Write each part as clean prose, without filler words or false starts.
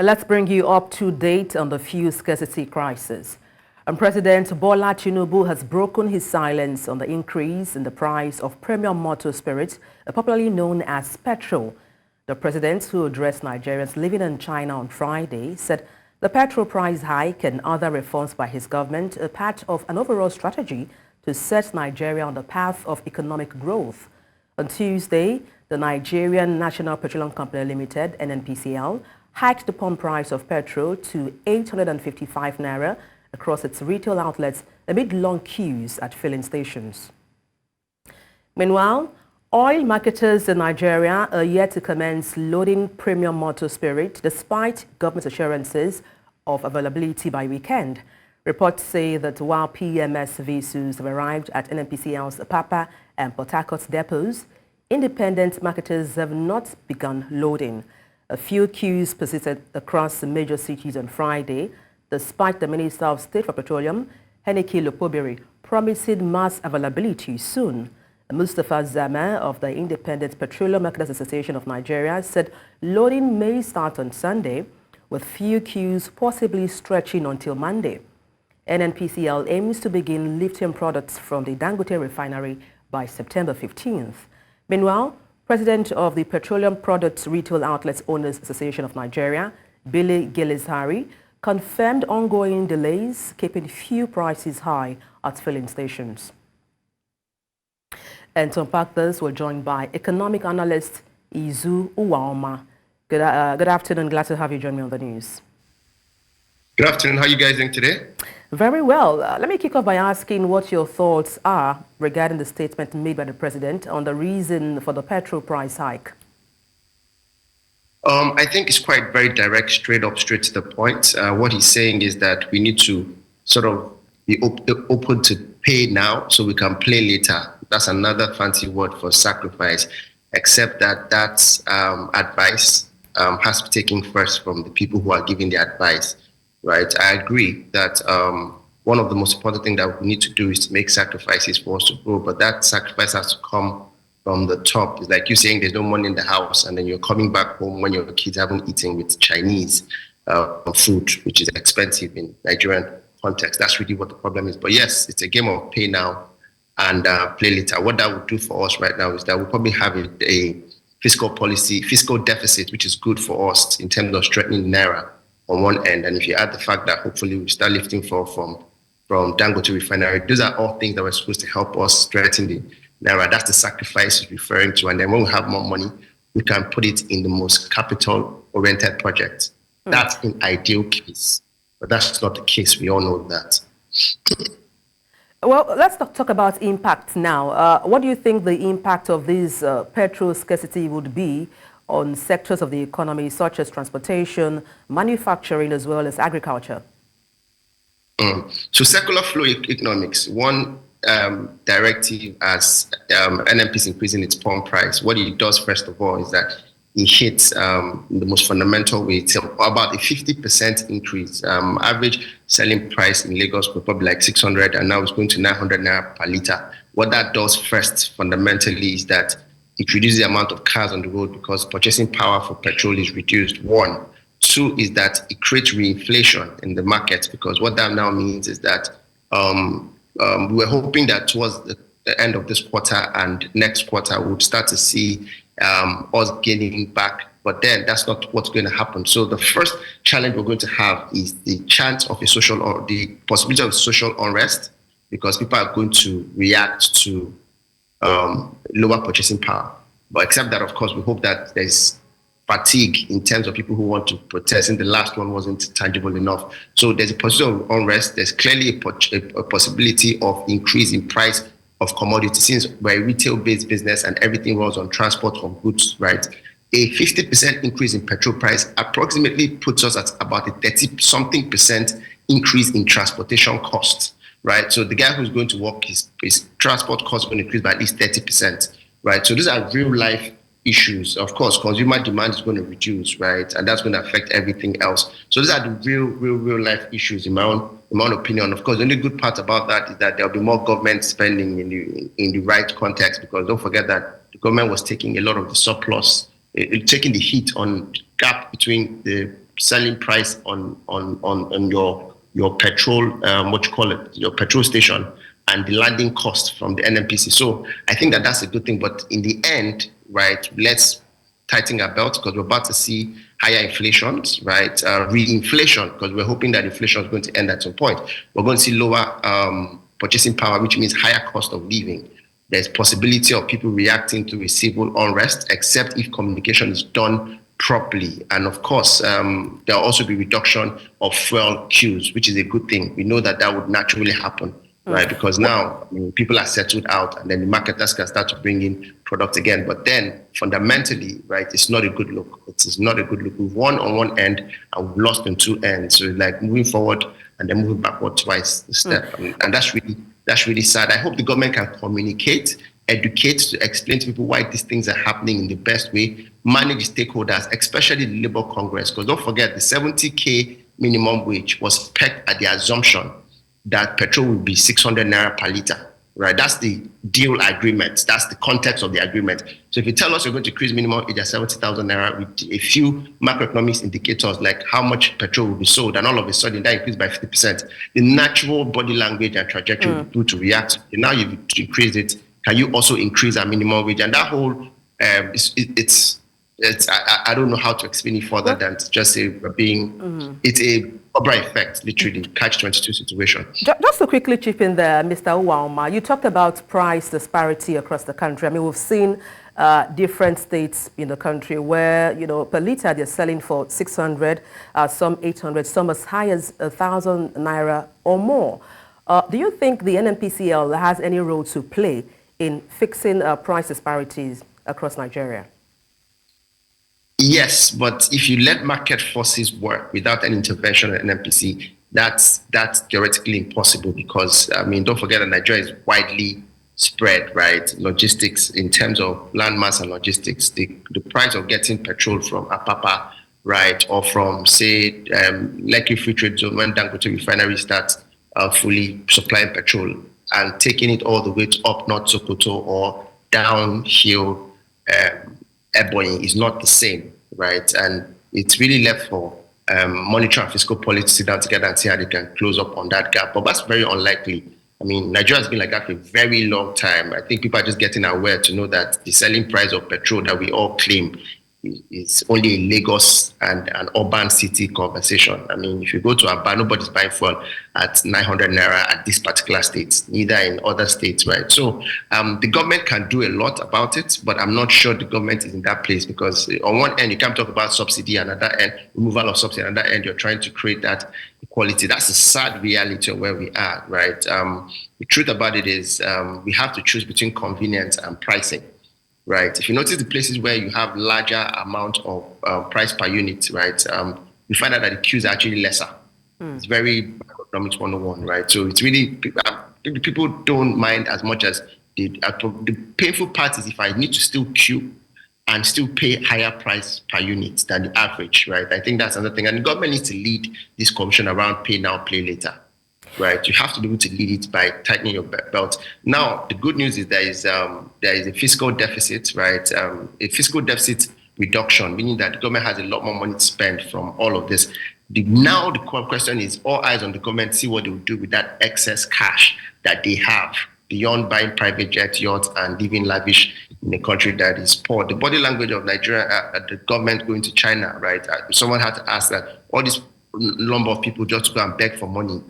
Let's bring you up to date on the fuel scarcity crisis. And President Bola Tinubu has broken his silence on the increase in the price of premium motor spirits, popularly known as petrol. The president, who addressed Nigerians living in China on Friday, said the petrol price hike and other reforms by his government are part of an overall strategy to set Nigeria on the path of economic growth. On Tuesday, the Nigerian National Petroleum Company Limited, NNPCL, hiked the pump price of petrol to 855 naira across its retail outlets amid long queues at filling stations. Meanwhile, oil marketers in Nigeria are yet to commence loading premium motor spirit despite government assurances of availability by weekend. Reports say that while PMS vessels have arrived at NNPCL's Papa and Port Harcourt depots, independent marketers have not begun loading. A few queues persisted across major cities on Friday, despite the Minister of State for Petroleum, Heneke Lopobiri, promising mass availability soon. Mustafa Zama of the Independent Petroleum Marketers Association of Nigeria said loading may start on Sunday, with few queues possibly stretching until Monday. NNPCL aims to begin lifting products from the Dangote refinery by September 15th. Meanwhile, President of the Petroleum Products Retail Outlets Owners Association of Nigeria, Billy Gilishari, confirmed ongoing delays, keeping fuel prices high at filling stations. And to unpack this, we're joined by economic analyst Izu Uwaoma. Good afternoon. Glad to have you join me on the news. Good afternoon. How are you guys doing today? Very well. Let me kick off by asking what your thoughts are regarding the statement made by the president on the reason for the petrol price hike. I think it's quite very direct, straight to the point. What he's saying is that we need to sort of be open to pay now so we can play later. That's another fancy word for sacrifice, except that that's advice has to be taken first from the people who are giving the advice. Right, I agree that one of the most important things that we need to do is to make sacrifices for us to grow, but that sacrifice has to come from the top. It's like you saying there's no money in the house, and then you're coming back home when your kids haven't eaten with Chinese food, which is expensive in Nigerian context. That's really what the problem is. But yes, it's a game of pay now and play later. What that would do for us right now is that we'll probably have a fiscal deficit, which is good for us in terms of strengthening Naira on one end, and if you add the fact that hopefully we start lifting from Dangote refinery, those are all things that were supposed to help us strengthen the Naira. That's the sacrifice he's referring to. And then when we have more money, we can put it in the most capital-oriented projects. That's an ideal case, but that's not the case. We all know that. Well, let's talk about impact now. What do you think the impact of this petrol scarcity would be on sectors of the economy such as transportation, manufacturing, as well as agriculture? So circular flow economics, one directive as NNP is increasing its pump price. What it does, first of all, is that it hits the most fundamental way. It's about a 50% increase. Average selling price in Lagos was probably like 600, and now it's going to 900 naira per litre. What that does first, fundamentally, is that it reduces the amount of cars on the road because purchasing power for petrol is reduced, one. Two is that it creates reinflation in the market, because what that now means is that we're hoping that towards the end of this quarter and next quarter, we'll start to see us gaining back. But then that's not what's going to happen. So the first challenge we're going to have is the chance of the possibility of social unrest, because people are going to react to lower purchasing power. But except that, of course, we hope that there's fatigue in terms of people who want to protest, and the last one wasn't tangible enough. So there's a possibility of unrest. There's clearly a possibility of increase in price of commodities, since we're a retail-based business and everything runs on transport of goods, right? A 50% increase in petrol price approximately puts us at about a 30-something% increase in transportation costs, right? So the guy who's going to work, his transport costs are going to increase by at least 30%, right? So these are real life issues. Of course, consumer demand is going to reduce, right? And that's going to affect everything else. So these are the real life issues in my own opinion. Of course, the only good part about that is that there'll be more government spending in the right context, because don't forget that the government was taking a lot of the surplus, taking the hit on gap between the selling price on your petrol, your petrol station, and the landing cost from the NNPC. So I think that that's a good thing. But in the end, right, let's tighten our belt, because we're about to see higher inflation, right? Re-inflation, because we're hoping that inflation is going to end at some point. We're going to see lower purchasing power, which means higher cost of living. There's possibility of people reacting to a civil unrest, except if communication is done properly. And of course, there'll also be reduction of fuel queues, which is a good thing. We know that that would naturally happen, right? Because now people are settled out, and then the marketers can start to bring in product again. But then fundamentally, right, it's not a good look. It is not a good look. We've won on one end and we've lost on two ends. So like moving forward and then moving backward twice the step. And that's really sad. I hope the government can communicate, educate, to explain to people why these things are happening in the best way, manage stakeholders, especially the Labour Congress. Because don't forget, the 70K minimum wage was pegged at the assumption that petrol will be 600 naira per litre, right? That's the deal agreement. That's the context of the agreement. So if you tell us you're going to increase minimum wage at 70,000 naira with a few macroeconomics indicators like how much petrol will be sold, and all of a sudden that increased by 50%, the natural body language and trajectory will do to react. Now you've increased it. Can you also increase our minimum wage? And that whole, I don't know how to explain it further than to just say we're being, it's a Cobra effect, literally, catch-22 situation. Just to quickly chip in there, Mr. Uwaoma, you talked about price disparity across the country. I mean, we've seen different states in the country where, per litre they're selling for 600, some 800, some as high as 1,000 naira or more. Do you think the NNPCL has any role to play in fixing price disparities across Nigeria? Yes, but if you let market forces work without any intervention at NNPC, that's theoretically impossible, because, I mean, don't forget that Nigeria is widely spread, right? Logistics, in terms of landmass and logistics, the price of getting petrol from Apapa, right, or from, say, Lekki Free Trade Zone, when Dangote Refinery starts fully supplying petrol, and taking it all the way to up North Sokoto or downhill Ebonyi is not the same, right? And it's really left for monetary and fiscal policy to sit down together and see how they can close up on that gap. But that's very unlikely. I mean, Nigeria has been like that for a very long time. I think people are just getting aware to know that the selling price of petrol that we all claim is only a Lagos and an urban city conversation. I mean, if you go to Aba, nobody's buying fuel at 900 naira at this particular state, neither in other states, right? So the government can do a lot about it, but I'm not sure the government is in that place, because on one end, you can't talk about subsidy, and at that end, removal of subsidy, and at that end, you're trying to create that equality. That's a sad reality of where we are, right? The truth about it is we have to choose between convenience and pricing. Right. If you notice the places where you have larger amount of price per unit, right, you find out that the queues are actually lesser. It's very economics 101, right? So it's really, people don't mind as much as the painful part is if I need to still queue and still pay higher price per unit than the average, right? I think that's another thing. And the government needs to lead this commission around pay now, pay later. Right, you have to be able to lead it by tightening your belt. Now, the good news is there is a fiscal deficit, right? A fiscal deficit reduction, meaning that the government has a lot more money to spend from all of this. Now the question is, all eyes on the government, see what they will do with that excess cash that they have beyond buying private jet yachts and living lavish in a country that is poor. The body language of Nigeria, the government going to China, right? Someone had to ask that all this number of people just go and beg for money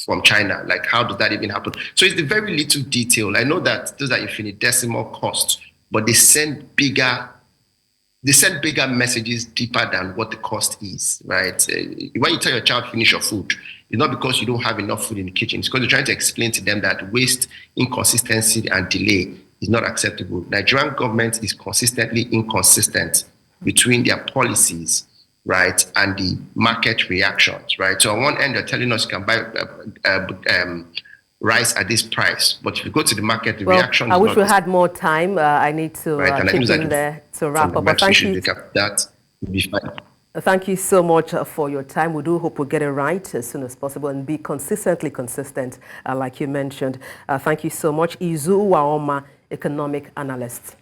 from China, like how does that even happen? So it's the very little detail. I know that those are infinitesimal costs, but they send bigger messages deeper than what the cost is, right? When you tell your child finish your food, it's not because you don't have enough food in the kitchen. It's because you're trying to explain to them that waste, inconsistency, and delay is not acceptable. Nigerian government is consistently inconsistent between their policies, right, and the market reactions, right? So on one end, they're telling us you can buy rice at this price, but if you go to the market, the reaction I wish we had more time. I need to chip in there to wrap up. But thank you. That will be fine. Thank you so much for your time. We do hope we'll get it right as soon as possible and be consistently consistent, like you mentioned. Thank you so much. Izu Uwaoma, economic analyst.